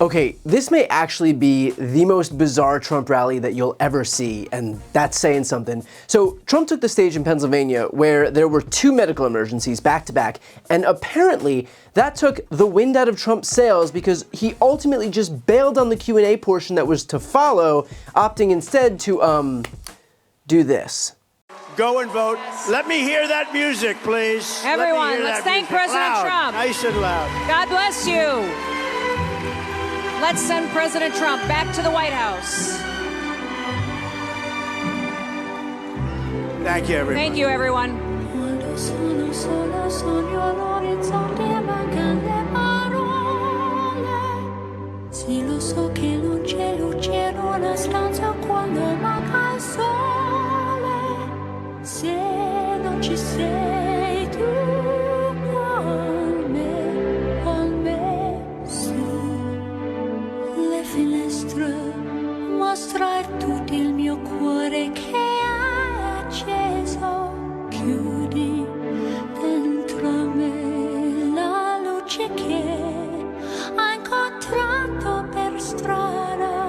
Okay, this may actually be the most bizarre Trump rally that you'll ever see, and that's saying something. So Trump took the stage in Pennsylvania where there were 2 medical emergencies back to back, and apparently that took the wind out of Trump's sails because he ultimately just bailed on the Q&A portion that was to follow, opting instead to, do this. Go and vote. Let me hear that music, please. Everyone, let's thank President Trump. Nice and loud. God bless you. Let's send President Trump back to the White House. Thank you, everyone. Thank you, everyone. Sì, lo so che non c'è luce in una stanza quando manca il sole. Se non ci sei tu con me, sulle finestre mostrar tutto il mio cuore che è acceso. Chiudi dentro me la luce che ha incontrato per strada.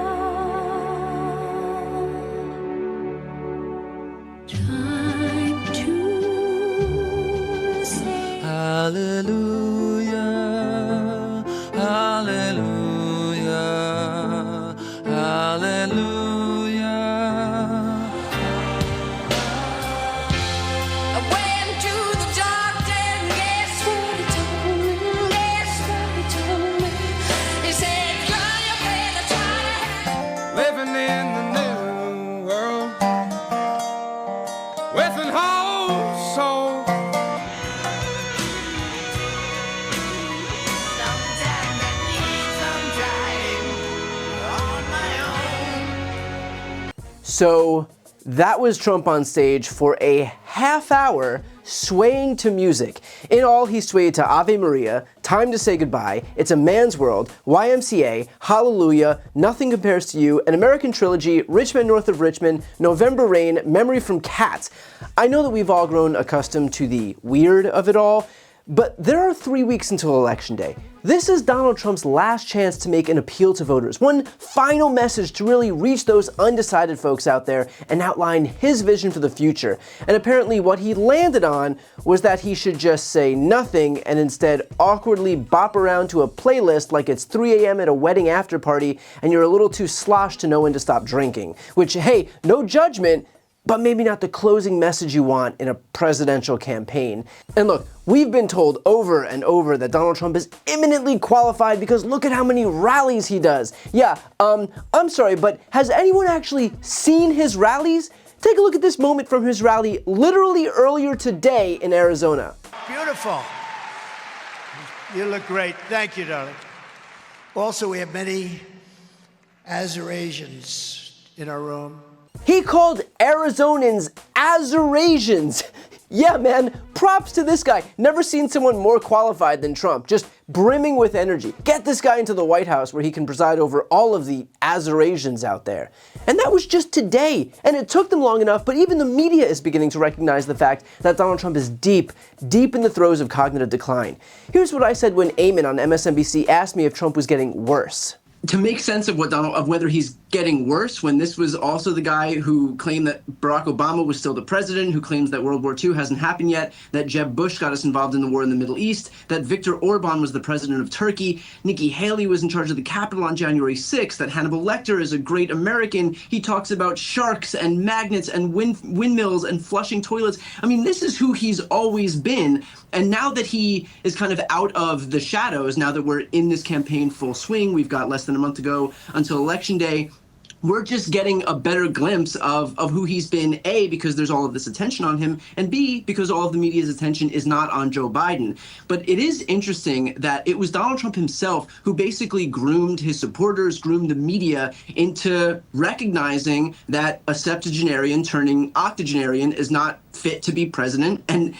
Time to say Hallelujah, hallelujah, hallelujah. I went to the doctor and guess what he told me? Guess what he told me? He said, girl, you better try to Living in the new world with an whole soul. Sometimes I need some trying on my own. So that was Trump on stage for a half hour swaying to music. In all, he swayed to Ave Maria, Time to Say Goodbye, It's a Man's World, YMCA, Hallelujah, Nothing Compares to You, An American Trilogy, Rich Men North of Richmond, November Rain, Memory from Cats. I know that we've all grown accustomed to the weird of it all, but there are 3 weeks until Election Day. This is Donald Trump's last chance to make an appeal to voters, one final message to really reach those undecided folks out there and outline his vision for the future. And apparently what he landed on was that he should just say nothing and instead awkwardly bop around to a playlist like it's 3 a.m. at a wedding after party and you're a little too sloshed to know when to stop drinking. Which, hey, no judgment, but maybe not the closing message you want in a presidential campaign. And look, we've been told over and over that Donald Trump is eminently qualified because look at how many rallies he does. Yeah, I'm sorry, but has anyone actually seen his rallies? Take a look at this moment from his rally literally earlier today in Arizona. Beautiful. You look great. Thank you, darling. Also, we have many Azerasians in our room. He called Arizonans Azerasians. Yeah, man, props to this guy. Never seen someone more qualified than Trump, just brimming with energy. Get this guy into the White House where he can preside over all of the Azerasians out there. And that was just today. And it took them long enough, but even the media is beginning to recognize the fact that Donald Trump is deep in the throes of cognitive decline. Here's what I said when Eamon on MSNBC asked me if Trump was getting worse. To make sense of whether he's getting worse, when this was also the guy who claimed that Barack Obama was still the president, who claims that World War II hasn't happened yet, that Jeb Bush got us involved in the war in the Middle East, that Viktor Orban was the president of Turkey, Nikki Haley was in charge of the Capitol on January 6th, that Hannibal Lecter is a great American. He talks about sharks and magnets and windmills and flushing toilets. I mean, this is who he's always been. And now that he is kind of out of the shadows, now that we're in this campaign full swing, we've got less than a month to go until Election Day, we're just getting a better glimpse of who he's been, A, because there's all of this attention on him, and B, because all of the media's attention is not on Joe Biden. But it is interesting that it was Donald Trump himself who basically groomed his supporters, groomed the media into recognizing that a septuagenarian turning octogenarian is not fit to be president. And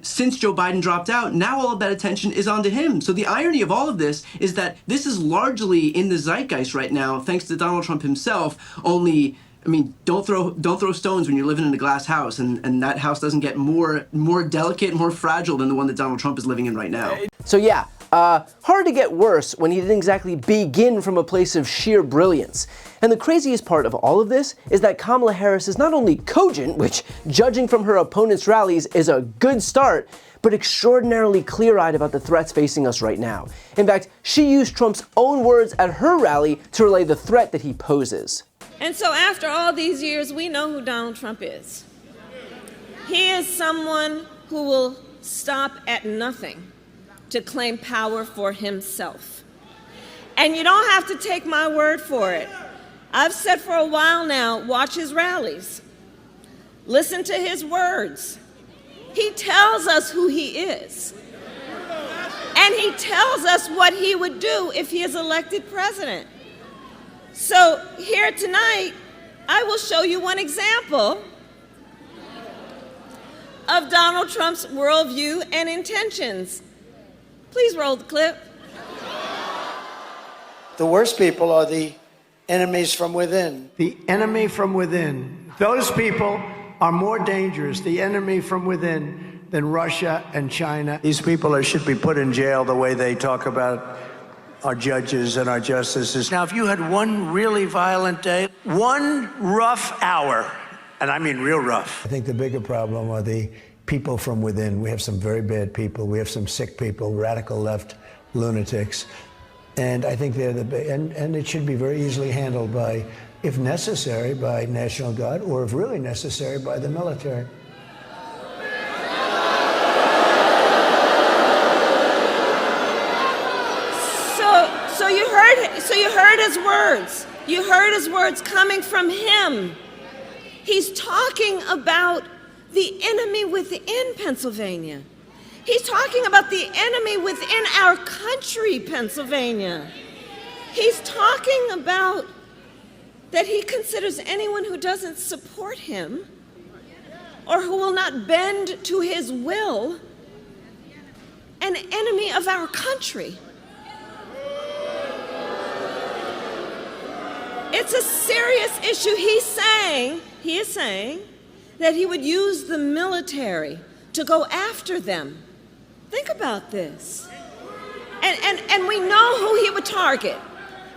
since Joe Biden dropped out, now all of that attention is onto him. So the irony of all of this is that this is largely in the zeitgeist right now, thanks to Donald Trump himself. Only, I mean, don't throw stones when you're living in a glass house, and that house doesn't get more delicate, more fragile than the one that Donald Trump is living in right now. So yeah, Hard to get worse when he didn't exactly begin from a place of sheer brilliance. And the craziest part of all of this is that Kamala Harris is not only cogent, which, judging from her opponent's rallies, is a good start, but extraordinarily clear-eyed about the threats facing us right now. In fact, she used Trump's own words at her rally to relay the threat that he poses. And so after all these years, we know who Donald Trump is. He is someone who will stop at nothing to claim power for himself. And you don't have to take my word for it. I've said for a while now, watch his rallies. Listen to his words. He tells us who he is. And he tells us what he would do if he is elected president. So here tonight, I will show you one example of Donald Trump's worldview and intentions. Please roll the clip. The worst people are the enemies from within. The enemy from within. Those people are more dangerous, the enemy from within, than Russia and China. These people should be put in jail the way they talk about our judges and our justices. Now, if you had one really violent day, one rough hour, and I mean real rough. I think the bigger problem are the people from within. We have some very bad people. We have some sick people, radical left lunatics. And I think they're and it should be very easily handled by, if necessary, by National Guard, or if really necessary, by the military. So you heard his words. You heard his words coming from him. He's talking about the enemy within Pennsylvania. He's talking about the enemy within our country, Pennsylvania. He's talking about that he considers anyone who doesn't support him or who will not bend to his will an enemy of our country. It's a serious issue. He is saying that he would use the military to go after them. Think about this. And we know who he would target.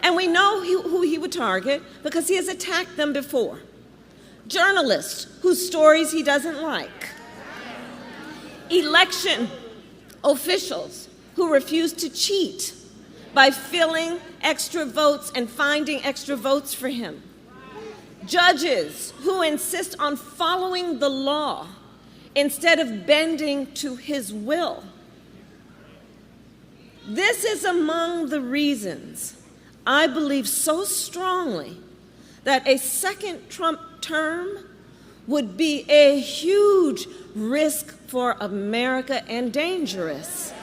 And we know who he would target because he has attacked them before. Journalists whose stories he doesn't like. Election officials who refuse to cheat by filling extra votes and finding extra votes for him. Judges who insist on following the law instead of bending to his will. This is among the reasons I believe so strongly that a second Trump term would be a huge risk for America and dangerous.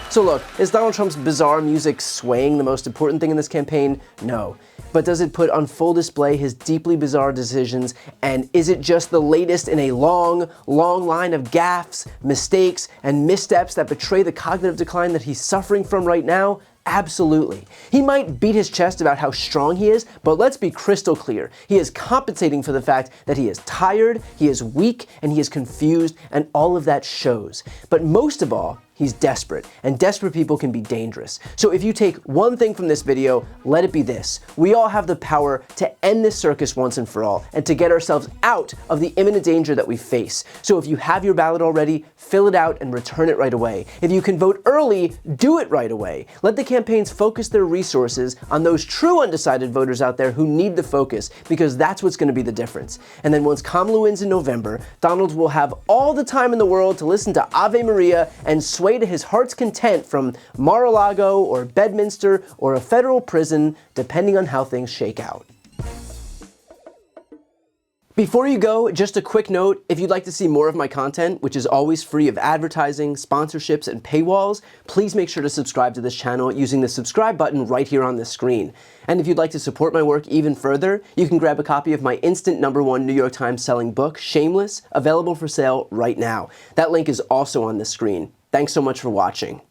So look, is Donald Trump's bizarre music swaying the most important thing in this campaign? No. But does it put on full display his deeply bizarre decisions, and is it just the latest in a long, long line of gaffes, mistakes, and missteps that betray the cognitive decline that he's suffering from right now? Absolutely. He might beat his chest about how strong he is, but let's be crystal clear. He is compensating for the fact that he is tired, he is weak, and he is confused, and all of that shows. But most of all, he's desperate, and desperate people can be dangerous. So if you take one thing from this video, let it be this. We all have the power to end this circus once and for all, and to get ourselves out of the imminent danger that we face. So if you have your ballot already, fill it out and return it right away. If you can vote early, do it right away. Let the campaigns focus their resources on those true undecided voters out there who need the focus, because that's what's going to be the difference. And then once Kamala wins in November, Donald will have all the time in the world to listen to Ave Maria and sway to his heart's content from Mar-a-Lago or Bedminster or a federal prison, depending on how things shake out. Before you go, just a quick note, if you'd like to see more of my content, which is always free of advertising, sponsorships, and paywalls, please make sure to subscribe to this channel using the subscribe button right here on the screen. And if you'd like to support my work even further, you can grab a copy of my instant #1 New York Times selling book, Shameless, available for sale right now. That link is also on the screen. Thanks so much for watching.